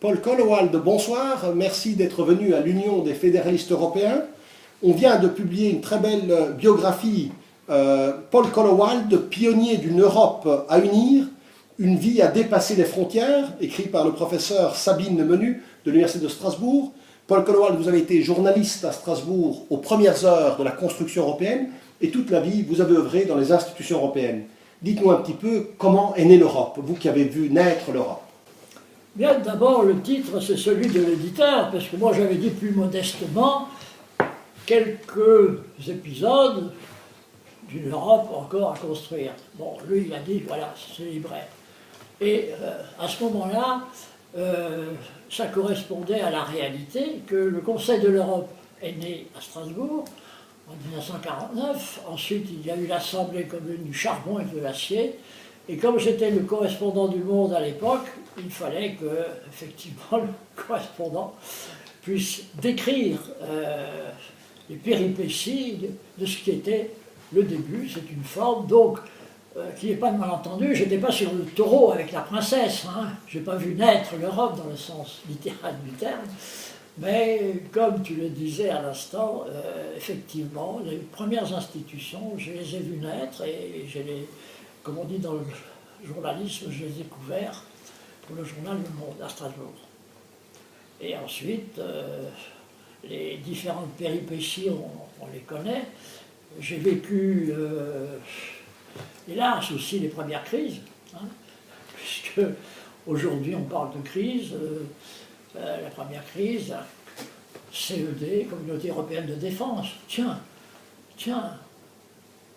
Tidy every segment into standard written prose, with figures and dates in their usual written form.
Paul Kollewald, bonsoir. Merci d'être venu à l'Union des fédéralistes européens. On vient de publier une très belle biographie, Paul Kollewald, pionnier d'une Europe à unir, une vie à dépasser les frontières, écrit par le professeur Sabine Menu de l'Université de Strasbourg. Paul Kollewald, vous avez été journaliste à Strasbourg aux premières heures de la construction européenne et toute la vie, vous avez œuvré dans les institutions européennes. Dites-nous un petit peu comment est née l'Europe, vous qui avez vu naître l'Europe. Bien, d'abord, le titre, c'est celui de l'éditeur, parce que moi, j'avais dit plus modestement quelques épisodes d'une Europe encore à construire. Bon, lui, il a dit, voilà, c'est libraire. Et à ce moment-là, ça correspondait à la réalité que le Conseil de l'Europe est né à Strasbourg en 1949. Ensuite, il y a eu l'Assemblée commune du charbon et de l'acier. Et comme j'étais le correspondant du Monde à l'époque, il fallait que, effectivement, le correspondant puisse décrire les péripéties de ce qui était le début. C'est une forme, donc, qu'il n'y ait pas de malentendu. Je n'étais pas sur le taureau avec la princesse. Hein. Je n'ai pas vu naître l'Europe dans le sens littéral du terme. Mais, comme tu le disais à l'instant, effectivement, les premières institutions, je les ai vues naître et je les... Comme on dit dans le journalisme, je les ai couverts pour le journal Le Monde à Strasbourg. Et ensuite, les différentes péripéties, on les connaît. J'ai vécu, hélas, aussi les premières crises, hein, puisque aujourd'hui on parle de crise. La première crise, CED, Communauté européenne de défense. Tiens,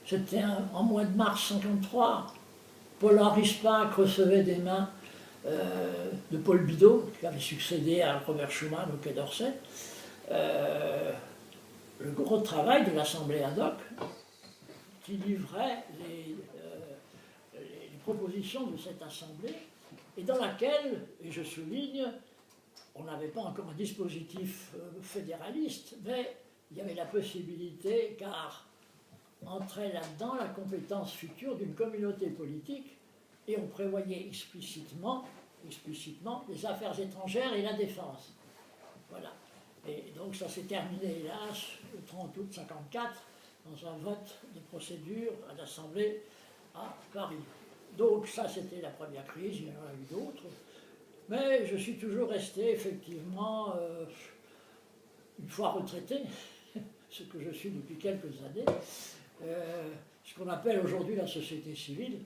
c'était en mois de mars 1953. Paul-Henri Spaak recevait des mains de Paul Bidault, qui avait succédé à Robert Schuman au Quai d'Orsay, le gros travail de l'Assemblée ad hoc, qui livrait les propositions de cette Assemblée, et dans laquelle, et je souligne, on n'avait pas encore un dispositif fédéraliste, mais il y avait la possibilité, car entrait là-dedans la compétence future d'une communauté politique et on prévoyait explicitement les affaires étrangères et la défense. Voilà. Et donc ça s'est terminé, hélas, le 30 août 1954, dans un vote de procédure à l'Assemblée à Paris. Donc ça, c'était la première crise, il y en a eu d'autres. Mais je suis toujours resté, effectivement, une fois retraité, ce que je suis depuis quelques années, ce qu'on appelle aujourd'hui la société civile.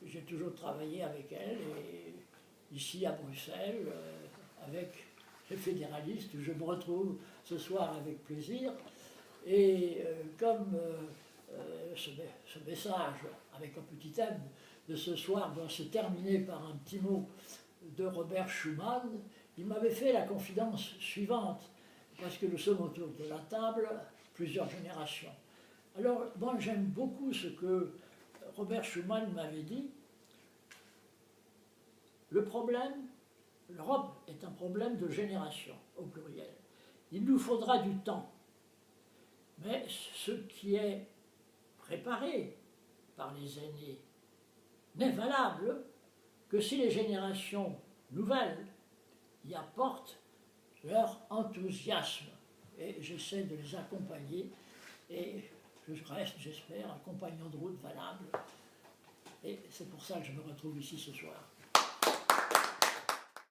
J'ai toujours travaillé avec elle, et ici à Bruxelles, avec les fédéralistes, où je me retrouve ce soir avec plaisir. Et comme ce message, avec un petit thème de ce soir, doit se terminer par un petit mot de Robert Schuman, il m'avait fait la confidence suivante, parce que nous sommes autour de la table, plusieurs générations. Alors, moi, j'aime beaucoup ce que Robert Schuman m'avait dit. Le problème, l'Europe est un problème de génération, au pluriel. Il nous faudra du temps. Mais ce qui est préparé par les aînés n'est valable que si les générations nouvelles y apportent leur enthousiasme. Et j'essaie de les accompagner, et je reste, j'espère, un compagnon de route valable. Et c'est pour ça que je me retrouve ici ce soir.